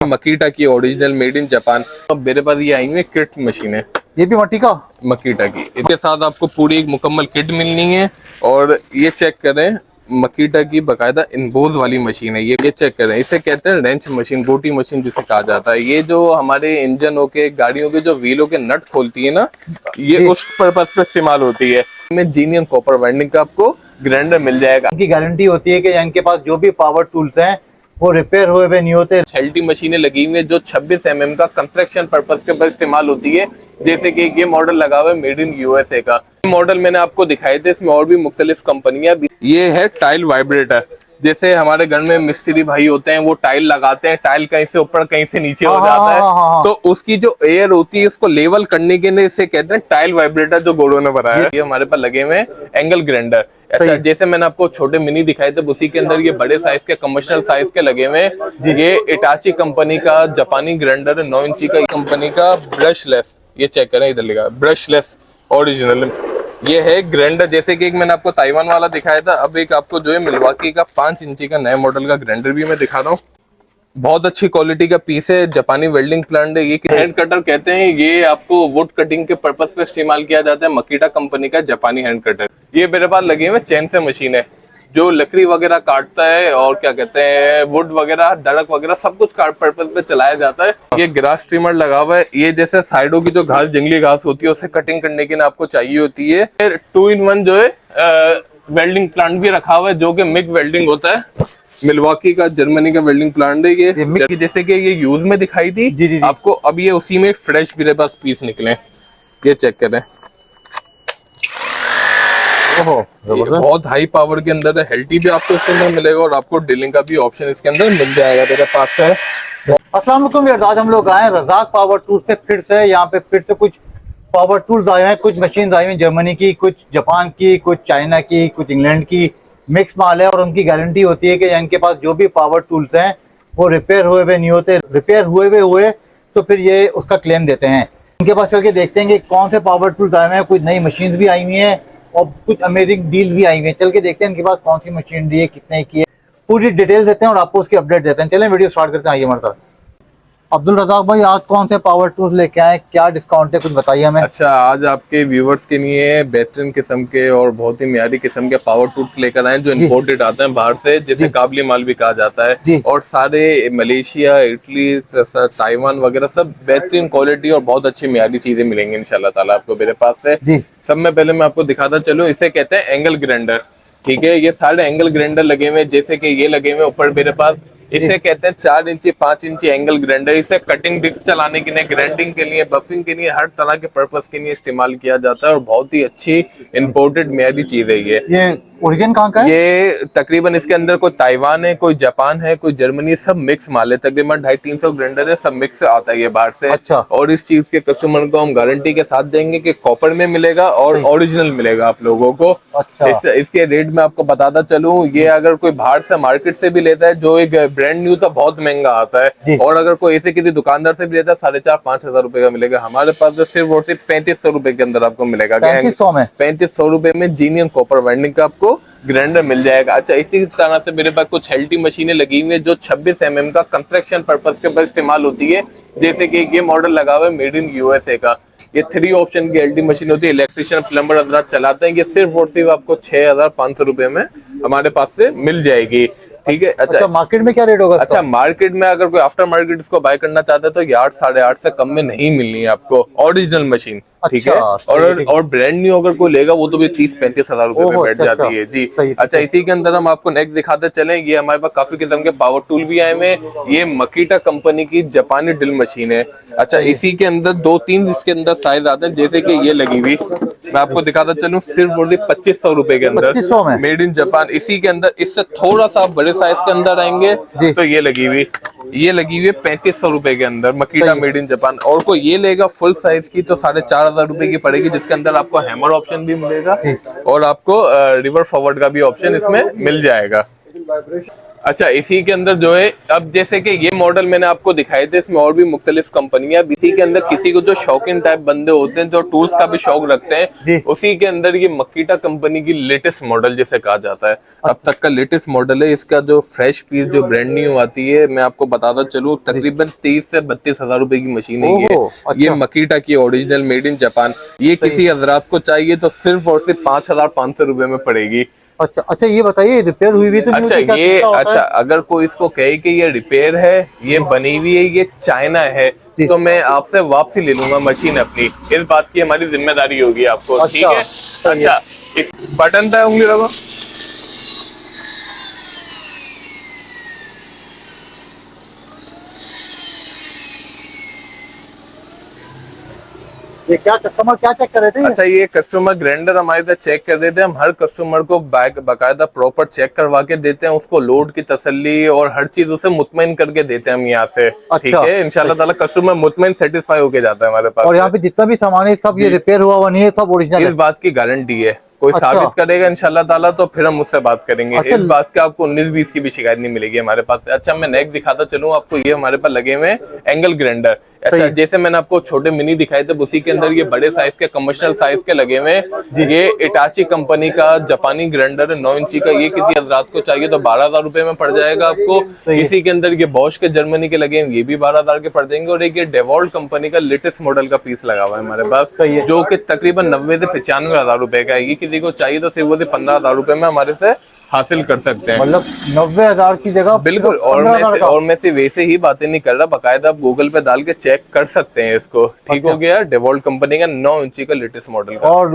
मकीटा की original made in Japan. अब मेरे पास ये आई हुई किट मशीन है, ये भी मटीका मकीटा की। इसके साथ आपको पूरी एक मुकम्मल किट मिलनी है। और ये चेक करें, मकीटा की बकायदा इनबोज वाली मशीन है। ये चेक करें, इसे कहते हैं रेंच मशीन, गोटी मशीन जिसे कहा जाता है। ये जो हमारे इंजनों के, गाड़ियों के जो व्हीलों के नट खोलती है ना, ये उस पर्पज पे इस्तेमाल होती है। में जीनियन कॉपर वाइंडिंग का आपको ग्राइंडर मिल जाएगा। इनकी गारंटी होती है कि इनके पास जो भी पावर टूल्स हैं वो रिपेयर हुए हुए नहीं होते। हेल्टी मशीनें लगी हुई है जो 26 mm का कंस्ट्रक्शन पर्पज के ऊपर इस्तेमाल होती है। जैसे कि ये मॉडल लगा हुआ है मेड इन यूएसए का। मॉडल मैंने आपको दिखाए थे, इसमें और भी मुख्तलिफ कंपनियां भी। ये है टाइल वाइब्रेटर। जैसे हमारे घर में मिस्त्री भाई होते हैं, वो टाइल लगाते हैं, टाइल कहीं से ऊपर कहीं से नीचे हो जाता है, तो उसकी जो एयर होती है उसको लेवल करने के लिए इसे कहते हैं टाइल वाइब्रेटर, जो गोड़ों ने बनाया है। ये हमारे पास लगे हुए हैं एंगल ग्राइंडर। अच्छा, जैसे मैंने आपको छोटे मिनी दिखाए थे, उसी के अंदर ये बड़े साइज के कमर्शियल साइज के लगे हुए हैं। ये इटाची कंपनी का जापानी ग्राइंडर है, 9 इंची का। कंपनी का ब्रशलेस, ये चेक करें, इधर लिखा है ब्रशलेस ओरिजिनल। ये है ग्राइंडर। जैसे कि एक मैंने आपको ताइवान वाला दिखाया था, अब एक आपको जो है मिल्वाकी का 5 इंची का नए मॉडल का ग्राइंडर भी मैं दिखा रहा हूँ। बहुत अच्छी क्वालिटी का पीस है, जापानी वेल्डिंग प्लांट है। ये हैंड कटर कहते हैं। ये आपको वुड कटिंग के पर्पस पे इस्तेमाल किया जाता है। मकीटा कंपनी का जापानी हैंड कटर। ये मेरे पास लगे हुए चैन से मशीन है, जो लकड़ी वगैरह काटता है और क्या कहते हैं वुड वगैरह, दड़क वगैरह सब कुछ काट पर्पज पे चलाया जाता है। ये ग्रास ट्रिमर लगा हुआ है। ये जैसे साइडों की जो घास, जंगली घास होती है, उसे कटिंग करने के लिए आपको चाहिए होती है। 2-in-1 जो है वेल्डिंग प्लांट भी रखा हुआ है, जो कि मिग वेल्डिंग होता है। मिल्वाकी का, जर्मनी का वेल्डिंग प्लांट है ये। जैसे कि ये यूज में दिखाई थी जी। आपको, अब ये उसी में फ्रेश मेरे पास पीस निकले। ये चेक करें, बहुत हाई पावर के अंदर है। हेल्टी भी आपको इसके अंदर मिलेगा और आपको ड्रिलिंग का भी ऑप्शन इसके अंदर मिल जाएगा मेरे पास है। अस्सलाम वालेकुम यार, आज हम लोग आए हैं रज़ाक पावर टूल्स पे। फिर से यहाँ पे फिर से कुछ पावर टूल्स आए हैं, कुछ मशीन आई हुई हैं जर्मनी की, कुछ जापान की, कुछ चाइना की, कुछ इंग्लैंड की। मिक्स माल है और उनकी गारंटी होती है कि इनके पास जो भी पावर टूल्स हैं वो रिपेयर हुए हुए नहीं होते। रिपेयर हुए तो फिर ये उसका क्लेम देते हैं। इनके पास चल के देखते हैं कि कौन से पावर टूल्स आए हुए हैं। कुछ नई मशीन भी आई हुई हैं और कुछ अमेजिंग डील्स भी आई हुई हैं। चल के देखते हैं इनके पास कौन सी मशीनरी है, कितने की है, पूरी डिटेल देते हैं और आपको उसकी अपडेट देते हैं। चलें वीडियो स्टार्ट करते हैं, आइए हमारे साथ। अब्दुल रज़ाक भाई, आज कौन से पावर टूल्स लेके आए, क्या डिस्काउंट है, कुछ बताइए हमें। अच्छा, आज आपके व्यूवर्स के लिए बेहतरीन किस्म के और बहुत ही म्यारी किस्म के पावर टूल्स लेकर आए, जो इंपोर्टेड आते हैं बाहर से, जिसे काबली माल भी कहा जाता है। और सारे मलेशिया, इटली, ताइवान वगैरह सब बेहतरीन क्वालिटी और बहुत अच्छी म्यारी चीजें मिलेंगी इंशाल्लाह ताला आपको मेरे पास से। सब में पहले मैं आपको दिखाता चलूं, इसे कहते हैं एंगल ग्राइंडर। ठीक है, ये सारे एंगल ग्राइंडर लगे हुए हैं। जैसे कि ये लगे हुए ऊपर मेरे पास, इसे कहते हैं 4 इंची 5 इंची एंगल ग्राइंडर। इसे कटिंग डिस्क चलाने के लिए, ग्राइंडिंग के लिए, बफिंग के लिए, हर तरह के पर्पस के लिए इस्तेमाल किया जाता है और बहुत ही अच्छी इंपोर्टेड म्यारी चीज है ये ओरिजिन कहाँ का है? ये तकरीबन इसके अंदर कोई ताइवान है, कोई जापान है, कोई जर्मनी, सब मिक्स माल है। तकरीबन 250-300 ग्राइंडर है, सब मिक्स आता है ये बाहर से। अच्छा। और इस चीज के कस्टमर को हम गारंटी के साथ देंगे कि कॉपर में मिलेगा और ओरिजिनल मिलेगा आप लोगों को। अच्छा। इसके रेट में आपको बताता चलूं, ये अगर कोई बाहर से मार्केट से भी लेता है, जो एक ब्रांड न्यू, तो बहुत महंगा आता है। और अगर कोई ऐसे किसी दुकानदार से भी लेता है, 4,500-5 हजार रुपए का मिलेगा। हमारे पास सिर्फ और सिर्फ 3500 रुपए के अंदर आपको मिलेगा। 3500 रुपए में जीनियन कॉपर वाइंडिंग का आपको ग्राइंडर मिल जाएगा। अच्छा, इसी तरह से मेरे पास कुछ हेल्टी मशीनें लगी हुई है, जो 26 mm का कंस्ट्रक्शन पर्पज के ऊपर इस्तेमाल होती है। जैसे कि ये मॉडल लगा हुआ है मेड इन यूएसए का। ये 3 ऑप्शन की एलटी मशीन होती है। इलेक्ट्रिशियन, प्लम्बर हजरात चलाते हैं। ये सिर्फ और सिर्फ आपको 6,500 रुपए में हमारे पास से मिल जाएगी। ठीक है। अच्छा, मार्केट में क्या रेट होगा? अच्छा, मार्केट में अगर कोई आफ्टर मार्केट इसको बाय करना चाहता है तो ये 8-8.5 से कम में नहीं मिलनी है आपको ओरिजिनल मशीन। ठीक है। और ब्रांड न्यू अगर कोई लेगा वो तो भी 30-35 हजार रुपए में बैठ जाती है जी। अच्छा, इसी के अंदर हम आपको नेक्स्ट दिखाते चले। ये हमारे पास काफी किस्म के पावर टूल भी आए हुए। ये मकीटा कंपनी की जापानी ड्रिल मशीन है। अच्छा, इसी के अंदर 2-3 इसके अंदर साइज आते हैं। जैसे कि ये लगी हुई, मैं आपको दिखाता चलूं, सिर्फ और सिर्फ 2500 रुपए के अंदर, मेड इन जापान। इसी के अंदर इससे थोड़ा सा बड़े साइज के अंदर आएंगे तो ये लगी हुई 3500 रुपए के अंदर, मकीटा मेड इन जापान। और कोई ये लेगा फुल साइज की तो 4,500 रुपए की पड़ेगी, जिसके अंदर आपको हैमर ऑप्शन भी मिलेगा और आपको रिवर फॉरवर्ड का भी ऑप्शन इसमें मिल जाएगा। अच्छा, इसी के अंदर जो है, अब जैसे कि ये मॉडल मैंने आपको दिखाए थे, इसमें और भी मुख्तलिफ कंपनियां, इसी के अंदर किसी को जो शौकीन टाइप बंदे होते हैं, जो टूल्स का भी शौक रखते हैं, जी। उसी के अंदर ये मकीटा कंपनी की लेटेस्ट मॉडल जिसे कहा जाता है, अब तक का लेटेस्ट मॉडल है। इसका जो फ्रेश पीस जो ब्रांड न्यू आती है, मैं आपको बताता चलूं, तकरीबन 30 से 32 हजार रुपए की मशीन है ये। ओहो, अच्छा। ये मकीटा की ओरिजिनल मेड इन जापान। ये किसी हजरात को चाहिए तो सिर्फ और सिर्फ 5,500 रुपए में पड़ेगी। अच्छा अच्छा, ये बताइए रिपेयर हुई भी तो नहीं अच्छा, होती, क्या ये कितना होता अच्छा, है? अगर कोई इसको कहे कि ये रिपेयर है, ये बनी हुई है, ये चाइना है, जी। तो मैं आपसे वापसी ले लूंगा मशीन अपनी। इस बात की हमारी जिम्मेदारी होगी आपको, अच्छा, ठीक है? सही है। अच्छा, इस बटन पे उंगली रखो। ये क्या कस्टमर क्या चेक कर रहे थे? अच्छा, ये कस्टमर ग्राइंडर हमारे साथ चेक कर देते हैं। हम हर कस्टमर को बाकायदा प्रॉपर चेक करवा के देते हैं, उसको लोड की तसल्ली और हर चीज उसे मुतमईन करके देते हैं हम यहाँ से। ठीक अच्छा। है, इंशाल्लाह ताला कस्टमर मुतमईन सेटिस्फाई होके जाता है हमारे पास। और यहाँ पे जितना भी सामान है सब ये रिपेयर हुआ हुआ नहीं है, सब ओरिजिनल इस है। बात की गारंटी है। कोई अच्छा। साबित करेगा इंशाल्लाह ताला तो फिर हम उससे बात करेंगे। अच्छा। इस बात का आपको 19-20 की भी शिकायत नहीं मिलेगी हमारे पास। अच्छा, मैं नेक्स्ट दिखाता चलूं आपको, ये हमारे पास लगे हुए हैं एंगल ग्राइंडर। अच्छा, जैसे मैंने आपको छोटे मिनी दिखाए थे, उसी के अंदर ये बड़े साइज के कमर्शियल साइज के लगे हुए हैं। ये इटाची कंपनी का जापानी ग्राइंडर है, 9 इंची का। ये किसी हजरात को चाहिए तो 12,000 रुपए में पड़ जाएगा आपको। इसी के अंदर ये बॉश के जर्मनी के लगे हैं, ये भी 12,000 के पड़ जाएंगे। और एक ये डेवॉल्ट कंपनी का लेटेस्ट मॉडल का पीस लगा हुआ है हमारे पास, जो कि तकरीबन 90 से 95 हजार रुपए का है। ये किसी को चाहिए तो सिर्फ 15,000 रुपए में हमारे से हासिल कर सकते हैं। मतलब 90,000 की जगह बिल्कुल। और मैं सिर्फ वैसे ही बातें नहीं कर रहा, बाकायदा आप गूगल पे डाल के चेक कर सकते हैं इसको। ठीक हो गया? डेवॉल्ट कंपनी का 9 इंची का लेटेस्ट मॉडल का। और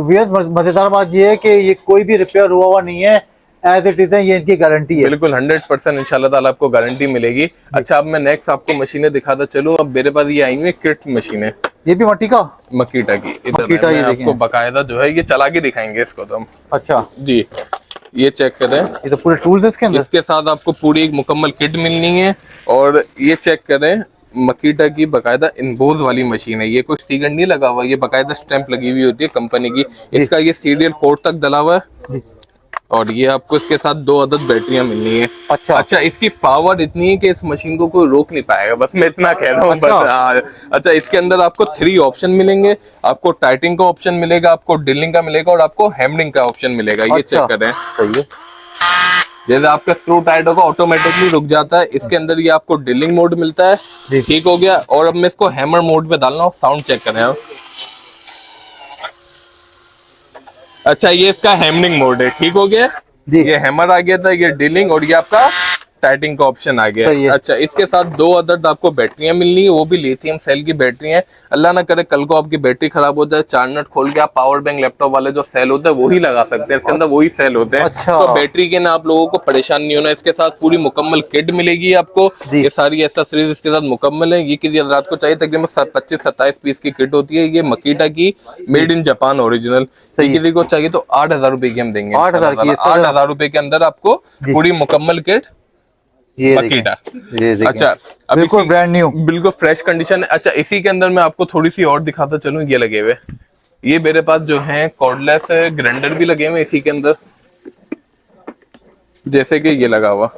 मजेदार बात ये है कि ये कोई भी रिपेयर हुआ हुआ नहीं है, एज इट इज है, ये इनकी गारंटी है। बिल्कुल 100% इंशाल्लाह ताला आपको गारंटी मिलेगी। अच्छा, अब मैं नेक्स्ट आपको मशीनें दिखाता चलूं। अब मेरे पास ये आई हुई किट मशीनें, ये भी मट्टी का मकीटा की। इधर मकीटा, मैं ये आपको देखें। बाकायदा जो है ये चला के दिखाएंगे इसको तो हम। अच्छा, जी, ये चेक करें। ये तो पूरे टूल्स इसके अंदर। इसके साथ आपको पूरी एक मुकम्मल किट मिलनी है। और ये चेक करें, मकीटा की बाकायदा इनबोज वाली मशीन है। ये कोई स्टिकर नहीं लगा हुआ, ये बाकायदा स्टैंप लगी हुई होती है कंपनी की। इसका ये सीरियल कोड तक डला हुआ है। और ये आपको इसके साथ 2 अदद बैटरियां मिलनी है। अच्छा, इसकी पावर इतनी है कि इस मशीन को कोई रोक नहीं पाएगा, बस मैं इतना कह रहा हूँ। अच्छा। बस हाँ। अच्छा, इसके अंदर आपको 3 ऑप्शन मिलेंगे। आपको टाइटिंग का ऑप्शन मिलेगा, आपको ड्रिलिंग का मिलेगा और आपको हैमरिंग का ऑप्शन मिलेगा। ये चेक करें। सही है। जैसे आपका स्क्रू टाइट होगा ऑटोमेटिकली रुक जाता है। इसके अंदर ये आपको ड्रिलिंग मोड मिलता है। ठीक हो गया। और अब मैं इसको हैमर मोड पे डालना हूँ, साउंड चेक करें आप। अच्छा, ये इसका हैमरिंग मोड है। ठीक हो गया। ये हैमर आ गया था, ये ड्रिलिंग, और ये आपका टाइटिंग का ऑप्शन आ गया। अच्छा, इसके साथ 2 अदद आपको बैटरियां मिलनी है, वो भी लिथियम सेल की बैटरी है। अल्लाह ना करे कल को आपकी बैटरी खराब हो जाए, 4 नट खोल के आप पावर बैंक लैपटॉप वाले जो सेल होते हैं वही लगा सकते हैं। इसके अंदर वही सेल होते हैं। अच्छा। तो बैटरी के ना आप लोगों को परेशान नहीं होना। इसके साथ पूरी मुकम्मल किट मिलेगी आपको। ये सारी एसेसरीज इसके साथ मुकम्मल है। ये किसी हजरात को चाहिए तकरीबन 25-27 पीस की किट होती है। ये मकीटा की मेड इन जापान ओरिजिनल। किसी को चाहिए तो 8,000 रुपए की हम देंगे। 8,000 रुपए के अंदर आपको पूरी मुकम्मल किट मकीटा। अच्छा, बिल्कुल ब्रांड न्यू, बिल्कुल फ्रेश कंडीशन है। अच्छा, इसी के अंदर मैं आपको थोड़ी सी और दिखाता चलूं। ये लगे हुए, ये मेरे पास जो है कॉर्डलेस ग्राइंडर भी लगे हुए इसी के अंदर, जैसे कि ये लगा हुआ,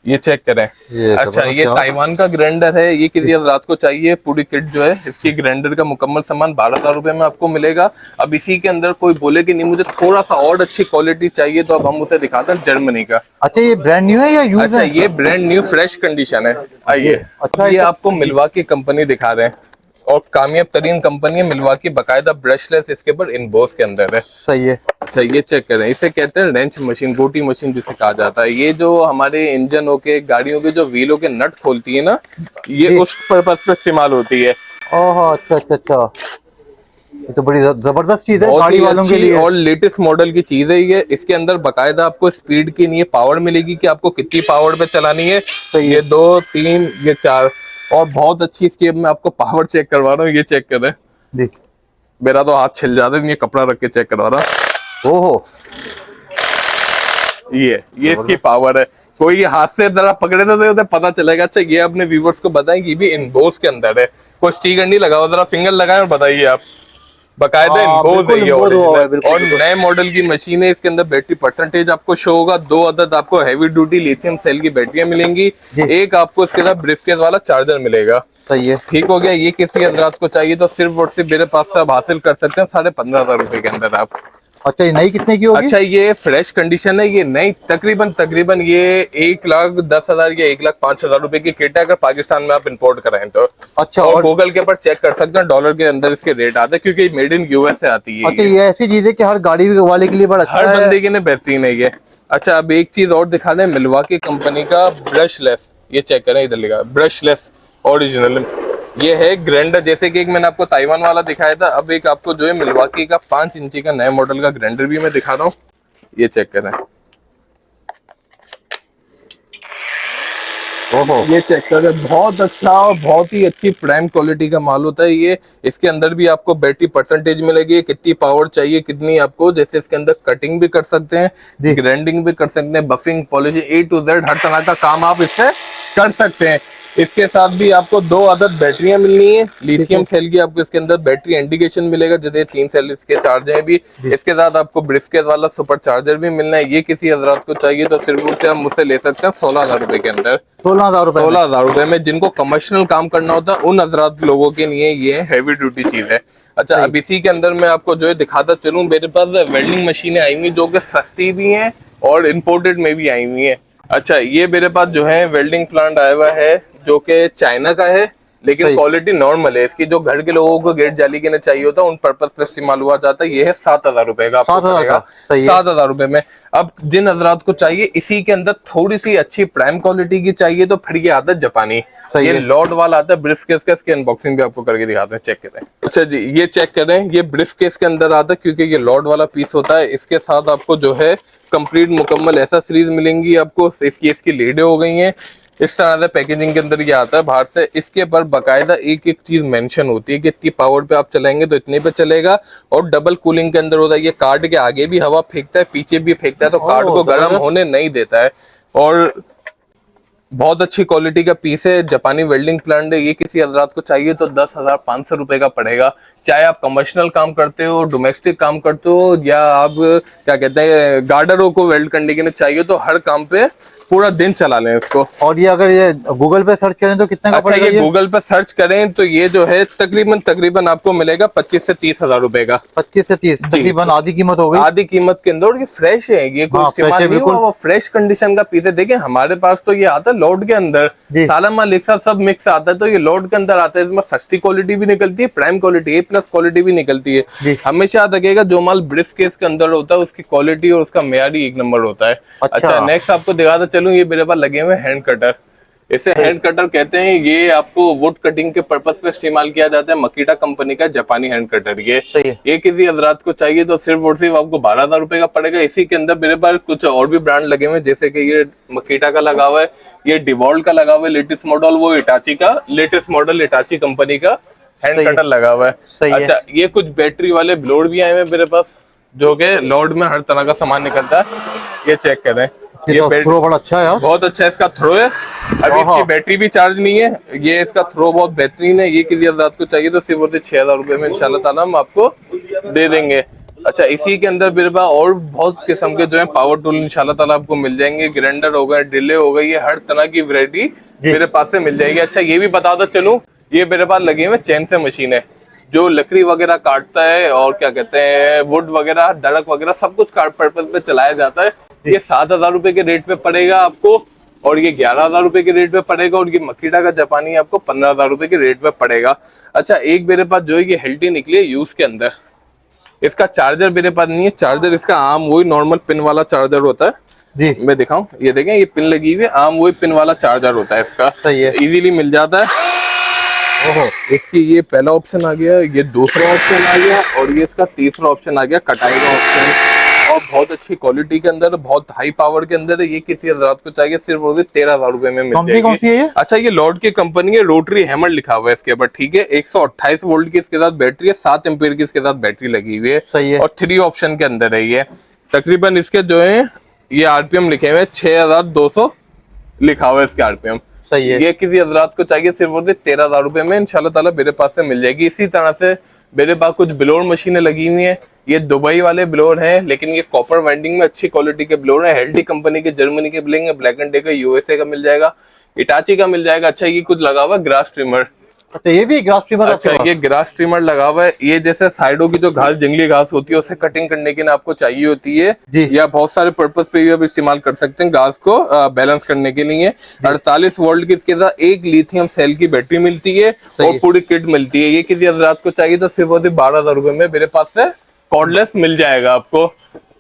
ये चेक करें। अच्छा, ये ताइवान का ग्राइंडर है। ये किसी हजरात को चाहिए, पूरी किट जो है इसकी ग्राइंडर का मुकम्मल सामान 12,000 रुपए में आपको मिलेगा। अब इसी के अंदर कोई बोले कि नहीं मुझे थोड़ा सा और अच्छी क्वालिटी चाहिए, तो अब हम उसे दिखाते हैं जर्मनी का। अच्छा, ये ब्रांड न्यू है या यूज अच्छा, ये ब्रांड न्यू फ्रेश कंडीशन है। आइए। अच्छा, ये आपको मिल्वाकी कंपनी दिखा रहे हैं और कामयाब तरीन कंपनी है मिल्वाकी, बाकायदा ब्रशलेस इसके ऊपर इनबोस के अंदर है। सही है। अच्छा, ये चेक करें। इसे कहते हैं रेंच मशीन, गोटी मशीन जिसे कहा जाता है। ये जो हमारे इंजनों के, गाड़ियों के जो व्हीलों के नट खोलती है ना, ये उस पर्पस पे इस्तेमाल होती है। ओह, अच्छा अच्छा अच्छा, ये तो बड़ी जबरदस्त चीज है बहुत गाड़ी ही वालों के अच्छी लिए। और लेटेस्ट मॉडल की चीज है ये। इसके अंदर बाकायदा आपको स्पीड की नहीं है, पावर मिलेगी कि आपको कितनी पावर पे चलानी है। ये 2, 3, ये 4, और बहुत अच्छी इसकी। अब मैं आपको पावर चेक करवा रहा हूँ, ये चेक करें। देख, मेरा तो हाथ छिल जाता है, ये कपड़ा रख के चेक करवा रहा हूँ। ओहो, ये इसकी पावर है। कोई हाथ से जरा पकड़े तो पता चलेगा। अच्छा, ये अपने व्यूवर्स को बताएं कि ये भी इनबोस के अंदर है, कोई स्टिकर नहीं लगा हुआ। जरा फिंगर लगाएं और बताइए आप। बकायदा हाँ, इम्पोज है बिल्कुल ये impose हुआ है, ओरिजिनल। बिल्कुल, और बिल्कुल। नए मॉडल की मशीन है, इसके अंदर बैटरी परसेंटेज आपको शो होगा। 2 अदद आपको हैवी ड्यूटी लिथियम सेल की बैटरियां मिलेंगी। जी। एक आपको इसके साथ ब्रीफकेस वाला चार्जर मिलेगा। सही है। ठीक हो गया। ये किसी हजरात को चाहिए तो सिर्फ और सिर्फ मेरे पास से आप हासिल कर सकते हैं 15,500 रुपए के अंदर आप। अच्छा, ये नई कितने की होगी? अच्छा, ये फ्रेश कंडीशन है, ये नई तकरीबन तकरीबन ये 1,10,000 या 1,05,000 रुपए की किट है, अगर पाकिस्तान में आप इंपोर्ट कराएं तो। अच्छा, और और गूगल के ऊपर चेक कर सकते हैं, डॉलर के अंदर इसके रेट आते हैं, क्योंकि मेड इन यूएस से आती है अच्छा, ये। ये ऐसी चीज है कि हर गाड़ी वाले के लिए बड़ा हर अच्छा है। बंदे के लिए बेहतरीन है ये। अच्छा, अब एक चीज और दिखा दें, मिल्वाकी कंपनी का ब्रशलेस, ये चेक करें, इधर लिखा ब्रशलेस ओरिजिनल। ये है ग्राइंडर, जैसे कि एक मैंने आपको ताइवान वाला दिखाया था, अब एक आपको जो है मिल्वाकी का 5 इंची का नए मॉडल का ग्राइंडर भी मैं दिखा रहा हूँ। ये चेक करें, ओहो, ये चेक करें, बहुत अच्छा और बहुत ही अच्छी प्राइम क्वालिटी का माल होता है ये। इसके अंदर भी आपको बैटरी परसेंटेज मिलेगी, कितनी पावर चाहिए कितनी आपको, जैसे इसके अंदर कटिंग भी कर सकते जी। हैं, ग्राइंडिंग भी कर सकते हैं, buffing polishing A to Z हर तरह का काम आप इससे कर सकते हैं। इसके साथ भी आपको 2 अदद बैटरियां मिलनी है, लिथियम सेल की आपको इसके अंदर बैटरी इंडिकेशन मिलेगा, जैसे 3 सेल इसके चार्जर हैं भी। इसके साथ आपको ब्रिस्केट वाला सुपर चार्जर भी मिलना है। ये किसी हजरात को चाहिए तो सिर्फ उससे आप मुझसे ले सकते हैं 16,000 रुपए के अंदर। 16,000 रुपए में? 16,000 रुपए में। जिनको कमर्शियल काम करना होता है उन हजरात लोगों के लिए ये हैवी ड्यूटी चीज है। अच्छा, अब इसी के अंदर मैं आपको जो है दिखाता चलूं, मेरे पास वेल्डिंग मशीनें आई हुई जो कि सस्ती भी हैं और इम्पोर्टेड में भी आई हुई हैं। अच्छा, ये मेरे पास जो है वेल्डिंग प्लांट आया हुआ है जो कि चाइना का है, लेकिन सही। क्वालिटी नॉर्मल है इसकी। जो घर के लोगों को गेट जाली के लिए चाहिए होता है उन पर्पज पे इस्तेमाल हुआ जाता है। ये है 7,000 रुपए का, 7,000 का? सही है। 7,000 रुपए में। अब जिन हजरात को चाहिए इसी के अंदर थोड़ी सी अच्छी प्राइम क्वालिटी की चाहिए तो फिर ये आता है जापानी। सही ये है। लॉर्ड वाला आता है ब्रीफकेस का, इसकी अनबॉक्सिंग भी आपको करके दिखाते हैं, चेक करें। अच्छा जी, ये चेक करें, ये ब्रीफकेस के अंदर आता है क्योंकि ये लॉर्ड वाला पीस होता है। इसके साथ आपको जो है कंप्लीट मुकम्मल एसेसरीज मिलेंगी आपको। इसकी लीडें हो गई हैं, इस तरह से पैकेजिंग के अंदर ये आता है बाहर से। इसके पर बाकायदा एक एक चीज मेंशन होती है कि इतनी पावर पे आप चलाएंगे तो इतने पे चलेगा, और डबल कूलिंग के अंदर होता है। ये कार्ड के आगे भी हवा फेंकता है, पीछे भी फेंकता है, तो कार्ड को गर्म होने नहीं देता है। और बहुत अच्छी क्वालिटी का पीस है, जापानी वेल्डिंग प्लांट है। ये किसी हजरात को चाहिए तो 10,500 रुपए का पड़ेगा। चाहे आप कमर्शियल काम करते हो, डोमेस्टिक काम करते हो, या आप क्या कहते हैं गार्डरों को वेल्ड करने के लिए चाहिए, तो हर काम पे पूरा दिन चला लें इसको। और ये अगर ये गूगल पे सर्च करें तो कितने का अच्छा, पड़ेगा? ये गूगल पे सर्च करें तो ये जो है तकरीबन तकरीबन आपको मिलेगा 25 से 30,000 रुपए का। 25 से 30, तकरीबन आधी कीमत हो गई। आधी कीमत के अंदर। और ये फ्रेश है, ये कोई हाँ, इस्तेमाल fresh है, नहीं हुआ, बिल्कुल। वो फ्रेश कंडीशन का पीस है। देखिए हमारे पास तो ये आता है लोड के अंदर, जी। साला माल एक साथ सब मिक्स आता है, तो ये लोड के अंदर आता है। इसमें सस्ती क्वालिटी भी निकलती है, प्राइम क्वालिटी A+ क्वालिटी भी निकलती है। जी। हमेशा याद रखिएगा, जो माल ब्रीफ केस के अंदर होता है उसकी क्वालिटी और उसका मेयारी एक नंबर होता है। अच्छा, नेक्स्ट आपको दिखाता चलूं, ये मेरे पास लगे हुए हैंड कटर। इसे हैंड कटर कहते हैं। ये आपको वुड कटिंग के पर्पस पे इस्तेमाल किया जाता है। मकीटा कंपनी का जापानी हैंड कटर ये। सही है। ये किसी हजरात को चाहिए तो सिर्फ और सिर्फ आपको 12,000 रुपए का पड़ेगा। इसी के अंदर मेरे पास कुछ और भी ब्रांड लगे हुए हैं, जैसे कि ये मकीटा का लगा हुआ है, ये डिवॉल्ट का लगा हुआ है लेटेस्ट मॉडल, वो इटाची का लेटेस्ट मॉडल इटाची कंपनी का हैंड कटर लगा हुआ है। अच्छा, ये कुछ बैटरी वाले ब्लोड भी आए हुए हैं मेरे पास, जो कि लोड में हर तरह का सामान निकलता है। ये चेक करें, ये थ्रो बड़ा अच्छा है यार। बहुत अच्छा है, इसका थ्रो है। अभी इसकी बैटरी भी चार्ज नहीं है, ये इसका थ्रो बहुत बेहतरीन है। ये किसी हजरात को चाहिए तो सिर्फ 6,000 रुपए में इंशाल्लाह ताला हम आपको दे देंगे। अच्छा, इसी के अंदर मेरे पास और बहुत किस्म के जो है पावर टूल इंशाल्लाह ताला आपको मिल जाएंगे। ग्राइंडर हो गए, ड्रिले हो गई, ये हर तरह की वैरायटी मेरे पास से मिल जाएगी। अच्छा, ये भी बताता चलूं, ये मेरे पास लगे हुए चैन से मशीन है, जो लकड़ी वगैरह काटता है और क्या कहते हैं वुड वगैरह, दड़क वगैरह सब कुछ काट पर्पज पे चलाया जाता है। ये 7,000 रुपए के रेट पे पड़ेगा आपको, और ये 11,000 रुपए के रेट पे पड़ेगा, और ये मकीटा का जापानी आपको 15,000 रुपए के रेट पे पड़ेगा। अच्छा, एक मेरे पास जो है ये हेल्टी निकली है यूज के अंदर। इसका चार्जर मेरे पास नहीं है, चार्जर इसका आम वही नॉर्मल पिन वाला चार्जर होता है जी। मैं दिखाऊं, ये देखें, ये पिन लगी हुई है, आम वही पिन वाला चार्जर होता है इसका। सही है, इजीली मिल जाता है। ओहो, इसकी ये पहला ऑप्शन आ गया, ये दूसरा ऑप्शन आ गया, और ये इसका तीसरा ऑप्शन आ गया, कटाई का ऑप्शन। और बहुत अच्छी क्वालिटी के अंदर, बहुत हाई पावर के अंदर है। ये किसी हजरात को चाहिए सिर्फ 13,000 रुपए में मिल जाएगी। कौन सी है ये? अच्छा, ये लॉर्ड की कंपनी है, रोटरी हैमर लिखा हुआ है इसके ऊपर, ठीक है। 128 वोल्ट की इसके साथ बैटरी है, 7 एम्पीयर की इसके साथ बैटरी लगी हुई है। सही है। और 3 ऑप्शन के अंदर है ये। तकरीबन इसके जो है ये आरपीएम लिखे हुए 6,200 लिखा हुआ है इसके आरपीएम। सही है। ये किसी हजरात को चाहिए सिर्फ 13,000 रुपए में इंशाल्लाह ताला मेरे पास से मिल जाएगी। इसी तरह से मेरे पास कुछ ब्लोअर मशीनें लगी हुई हैं, ये दुबई वाले ब्लोअर हैं, लेकिन ये कॉपर वाइंडिंग में अच्छी क्वालिटी के ब्लोअर हैं। हेल्टी कंपनी के, जर्मनी के मिलेंगे, ब्लैक एंड डे का, यूएसए का मिल जाएगा, इटाची का मिल जाएगा। अच्छा ये कुछ लगा हुआ ग्रास ट्रिमर। अच्छा ये भी ग्रास ट्रिमर? अच्छा ये ग्रास ट्रिमर लगा हुआ है। ये जैसे साइडों की जो घास, जंगली घास होती है, उसे कटिंग करने के लिए आपको चाहिए होती है, या बहुत सारे पर्पस पे भी आप इस्तेमाल कर सकते हैं घास को बैलेंस करने के लिए। 48 वोल्ट की इसके साथ एक लिथियम सेल की बैटरी मिलती है और पूरी किट मिलती है। ये किसी हजरात को चाहिए तो सिर्फ 12,000 रुपए में मेरे पास से कॉर्डलेस मिल जाएगा आपको।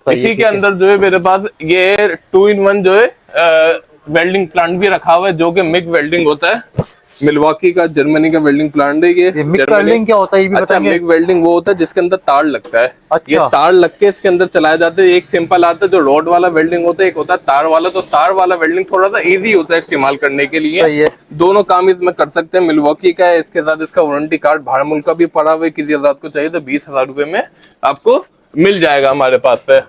इसी के अंदर जो है मेरे पास ये 2-in-1 जो है वेल्डिंग प्लांट भी रखा हुआ है, जो कि मिग वेल्डिंग होता है। मिल्वॉकी का, जर्मनी का वेल्डिंग प्लांट है ये। मिग वेल्डिंग क्या होता है ये भी बताएंगे? मिग वेल्डिंग वो होता है जिसके अंदर तार लगता है। अच्छा। ये तार लग के इसके अंदर चलाया जाता है। एक सिंपल आता है जो रोड वाला वेल्डिंग होता है, एक होता है तार वाला। तो तार वाला वेल्डिंग थोड़ा सा इजी होता है इस्तेमाल करने के लिए। दोनों काम इसमें कर सकते हैं। मिल्वॉकी का है, इसके साथ इसका वारंटी कार्ड भाड़ मुल्क का भी पड़ा हुआ है। किसी आजाद को चाहिए तो 20,000 रुपए में आपको मिल जाएगा हमारे पास से।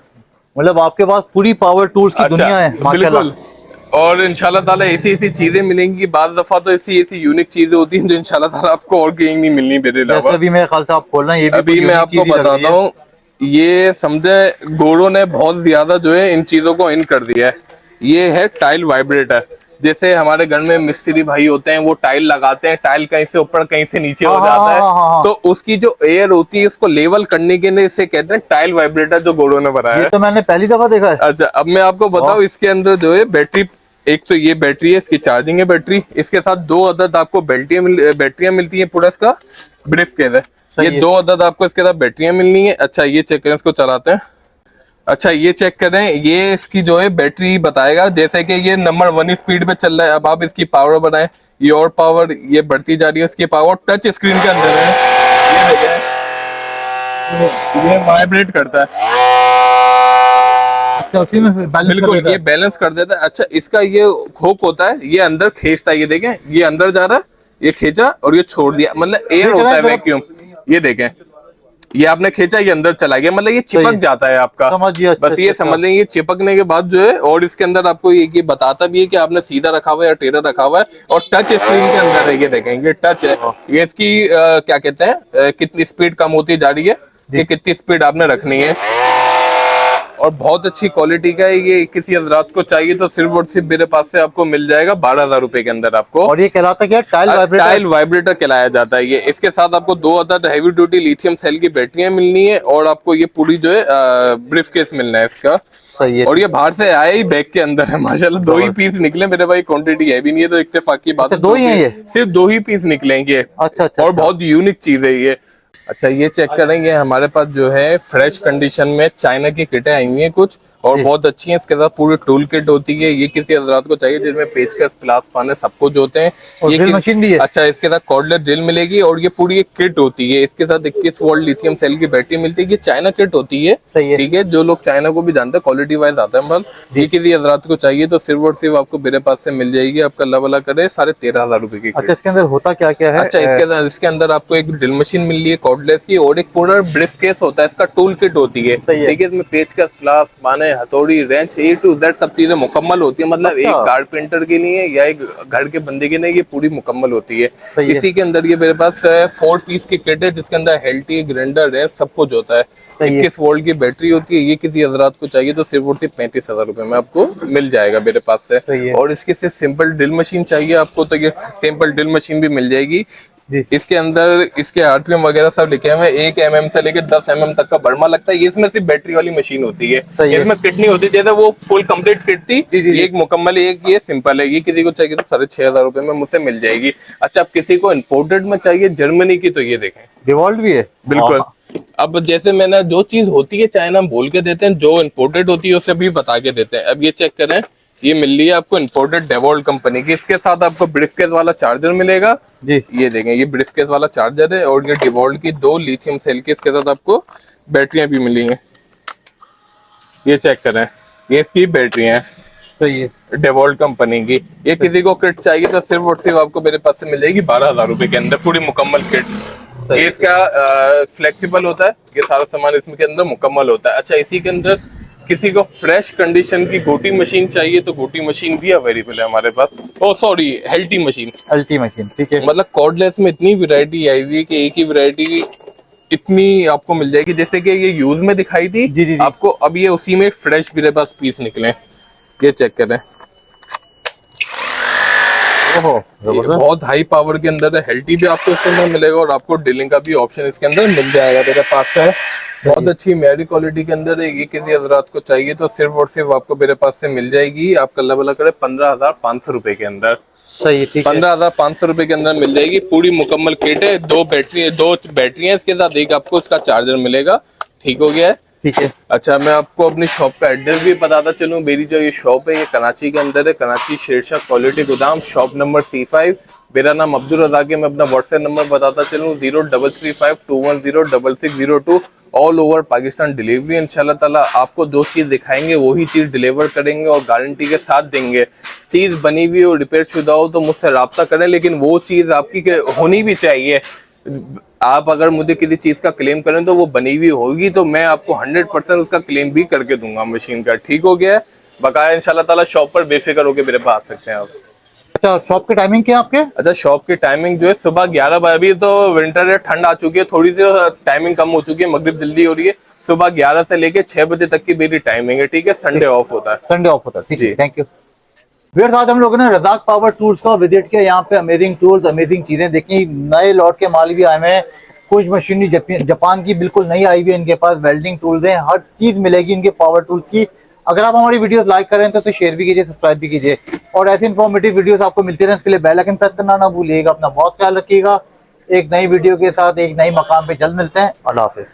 मतलब आपके पास पूरी पावर टूल्स की दुनिया है माशाल्लाह। और इंशाल्लाह ताला ऐसी चीजें मिलेंगी। बाद दफा तो ऐसी यूनिक चीजें होती हैं जो इंशाल्लाह ताला आपको और कहीं नहीं मिलनी मेरे अलावा। अभी मेरे ख्याल से आप खोल रहे हैं, ये भी अभी मैं आपको बताता हूँ, ये समझे गोरों ने बहुत ज्यादा जो है इन चीजों को इन कर दिया है। ये है टाइल वाइब्रेटर। जैसे हमारे घर में मिस्त्री भाई होते हैं, वो टाइल लगाते हैं, टाइल कहीं से ऊपर कहीं से नीचे हो जाता है, तो उसकी जो एयर होती है उसको लेवल करने के लिए इसे कहते हैं टाइल वाइब्रेटर, जो गोरों ने बनाया है। ये तो मैंने पहली दफा देखा है। अच्छा अब मैं आपको बताऊं, इसके अंदर जो है बैटरी, एक तो ये बैटरी है, इसकी चार्जिंग है बैटरी, इसके साथ 2 अदद आपको बैटरियां मिलती है। पूरा इसका ब्रीफ केस है, ये 2 अदद आपको इसके साथ बैटरियां मिलनी है। अच्छा ये चेक करें, इसको चलाते हैं। अच्छा ये चेक करें, ये इसकी जो है बैटरी बताएगा। जैसे कि ये नंबर 1 स्पीड पे चल रहा है। अब आप इसकी पावर बढ़ाएं, ये और पावर ये बढ़ती जा रही है। इसकी पावर टच स्क्रीन के अंदर है, ये देखें, ये वाइब्रेट करता है। बिल्कुल ये बैलेंस कर देता है। अच्छा इसका ये हुक होता है, ये अंदर खींचता है। ये देखें, ये अंदर जा रहा है, ये खींचा और ये छोड़ दिया, मतलब एयर होता है, वैक्यूम। ये देखें, ये आपने खींचा, ये अंदर चला गया, मतलब ये चिपक जाता है आपका। बस ये समझ लें, ये चिपकने के बाद जो है, और इसके अंदर आपको ये बताता भी है कि आपने सीधा रखा हुआ है या टेढ़ा रखा हुआ है। और टच स्क्रीन के अंदर है, ये देखें, ये टच है। ये इसकी क्या कहते हैं, कितनी स्पीड कम होती जा रही है, कि कितनी स्पीड आपने रखनी है। और बहुत अच्छी क्वालिटी का है ये। किसी हजरात को चाहिए तो सिर्फ और सिर्फ मेरे पास से आपको मिल जाएगा 12,000 रुपए के अंदर आपको। और ये कहलाता क्या? टाइल वाइब्रेटर कहलाया जाता है ये। इसके साथ आपको 2 अदद हैवी ड्यूटी लिथियम सेल की बैटरियां मिलनी है, और आपको ये पूरी जो है ब्रीफ केस मिलना है इसका। सही है। और ये बाहर से आया ही बैग के अंदर है माशाल्लाह। 2 ही पीस निकले मेरे भाई, क्वांटिटी है भी नहीं है, तो इत्तेफाक की बात है। 2 ही है ये? सिर्फ 2 ही पीस निकलेंगे। अच्छा। और बहुत यूनिक चीज है ये। अच्छा ये चेक करेंगे, हमारे पास जो है फ्रेश कंडीशन में चाइना की किटें आई हुई हैं कुछ, और बहुत अच्छी हैं। इसके साथ पूरी टूल किट होती है। ये किसी हजरात को चाहिए जिसमें पेचकस, प्लास, पाने सब कुछ होते हैं। और ड्रिल मशीन भी है। अच्छा इसके साथ कॉर्डलेस ड्रिल मिलेगी, और ये पूरी एक किट होती है। इसके साथ 21 वोल्ट लिथियम सेल की बैटरी मिलती है। ये चाइना किट होती है, ठीक है। जो लोग चाइना को भी जानते हैं, क्वालिटी वाइज आता है माल। ये किसी हजरात को चाहिए तो सिर्फ और सिर्फ आपको मेरे पास से मिल जाएगी। आपका लवला करे 13,500 रुपए की। अच्छा इसके अंदर होता क्या क्या है? अच्छा इसके अंदर आपको एक ड्रिल मशीन मिल रही है कॉर्डलेस की, और एक पूरा ब्रीफ केस होता है, इसका टूल किट होती है, ठीक है। इसमें पेचकस, प्लास, माने, हथौड़ी, रेंच, A to Z सब चीजें मुकम्मल होती है। मतलब एक कारपेंटर के लिए या एक घर के बंदे के लिए ये पूरी मुकम्मल होती है। इसी के अंदर ये मेरे पास 4 पीस की किट है, जिसके अंदर हेल्टी, ग्राइंडर, रेंच सब कुछ होता है। 21 वोल्ट की बैटरी होती है। ये किसी हजरात को चाहिए तो सिर्फ और सिर्फ 35,000 रुपए में आपको मिल जाएगा मेरे पास से। और इसके सिर्फ सिंपल ड्रिल मशीन चाहिए आपको तो ये सिंपल ड्रिल मशीन भी मिल जाएगी। इसके अंदर इसके RPM वगैरह सब लिखे हुए हैं। 1 mm से लेके 10 mm तक का बर्मा लगता है। ये इसमें सिर्फ बैटरी वाली मशीन होती है, इसमें किट नहीं होती। जैसे वो फुल कंप्लीट किट थी, एक मुकम्मल, एक ये सिंपल है। ये किसी को चाहिए तो 6,500 रुपए में मुझसे मिल जाएगी। अच्छा अब किसी को इम्पोर्टेड में चाहिए जर्मनी की, तो ये देखें, डिवॉल्ट भी है। बिल्कुल। अब जैसे मैंने जो चीज होती है चाइना बोल के देते हैं, जो इम्पोर्टेड होती है उसे भी बता के देते हैं। अब ये चेक करें, ये मिल रही है आपको इम्पोर्टेड डेवॉल्ट कंपनी की। इसके साथ आपको ब्रिस्केट वाला चार्जर मिलेगा जी। ये देखें, ये ब्रिस्केट वाला चार्जर है, और ये डिवॉल्ट की 2 लिथियम सेल की इसके साथ आपको बैटरियां भी मिली हैं। ये चेक करें, ये इसकी बैटरी है, तो ये डेवॉल्ट कंपनी की। ये किसी को किट चाहिए तो सिर्फ और सिर्फ आपको मेरे पास से मिल जाएगी 12,000 रुपए के अंदर पूरी मुकम्मल किट। ये इसका फ्लेक्सिबल होता है, ये सारा सामान इसमें के अंदर मुकम्मल होता है। अच्छा इसी के अंदर किसी को फ्रेश कंडीशन की गोटी मशीन चाहिए तो गोटी मशीन भी अवेलेबल है हमारे पास। ओ सॉरी, हेल्टी मशीन, ठीक है। मतलब कॉर्डलेस में इतनी वैरायटी आई हुई है कि एक ही वैरायटी इतनी आपको मिल जाएगी, जैसे कि ये यूज में दिखाई थी जी, जी, जी। आपको, अब ये उसी में फ्रेश मेरे पास पीस निकले, ये चेक करें। ओहो ये जबरदस्त। बहुत हाई पावर के अंदर है, हेल्टी भी आपको इसके अंदर मिलेगा और आपको ड्रिलिंग का भी ऑप्शन इसके अंदर मिल जाएगा मेरे पास है। बहुत अच्छी मेरी क्वालिटी के अंदर है, ये किसी हजरात को चाहिए तो सिर्फ और सिर्फ आपको मेरे पास से मिल जाएगी, आपका अल्लाह भला करे 15,500 रुपए के अंदर। सही है, ठीक है। 15,500 रुपए के अंदर मिल जाएगी, पूरी मुकम्मल किट है, दो बैटरी है इसके साथ, एक आपको इसका चार्जर मिलेगा। ठीक हो गया है। ठीक है। अच्छा, मैं आपको अपनी शॉप का एड्रेस भी बताता चलूं। मेरी जो ये शॉप है ये कराची के अंदर है, कराची शेरशाह क्वालिटी गोदाम, शॉप नंबर C5। मेरा नाम अब्दुल रज़ाक है। मैं अपना व्हाट्सएप नंबर बताता चलूं 0335210602। ऑल ओवर पाकिस्तान डिलीवरी इंशाल्लाह ताला। आपको जो चीज़ दिखाएंगे वही चीज़ डिलीवर करेंगे और गारंटी के साथ देंगे। चीज़ बनी हुई हो, रिपेयर शुदा हो तो मुझसे रब्ता करें, लेकिन वो चीज़ आपकी होनी भी चाहिए। आप अगर मुझे किसी चीज का क्लेम करें तो वो बनी हुई होगी, तो मैं आपको 100% उसका क्लेम भी करके दूंगा मशीन का। ठीक हो गया है। बकाया इंशाल्लाह ताला शॉप पर बेफिक्र होकर मेरे पास आ सकते हैं आप। अच्छा, शॉप की टाइमिंग क्या है आपके? अच्छा, शॉप की टाइमिंग जो है सुबह 11 बजे, अभी तो विंटर है, ठंड आ चुकी है, थोड़ी सी टाइमिंग कम हो चुकी है, मगरिब जल्दी हो रही है। सुबह 11 से लेके 6 बजे तक की मेरी टाइमिंग है। ठीक है, संडे ऑफ होता है। संडे ऑफ होता है, ठीक है, जी। Thank you. फिर आज हम लोगों ने रज़ाक पावर टूल्स का विजिट किया। यहाँ पे अमेजिंग टूल्स, अमेजिंग चीजें देखी, नए लॉट के माल भी आए हुए हैं, कुछ मशीनरी जापान की बिल्कुल नई आई हुई है इनके पास, वेल्डिंग टूल्स हैं, हर चीज मिलेगी इनके पावर टूल्स की। अगर आप हमारी वीडियोस लाइक करें तो शेयर भी कीजिए, सब्सक्राइब भी कीजिए, और ऐसी इन्फॉर्मेटिव वीडियोस आपको मिलती रहे इसके लिए बेल आइकन प्रेस करना ना भूलिएगा। अपना बहुत ख्याल रखिएगा। एक नई वीडियो के साथ एक नई मकाम पे जल्द मिलते हैं। अल्लाह हाफिज।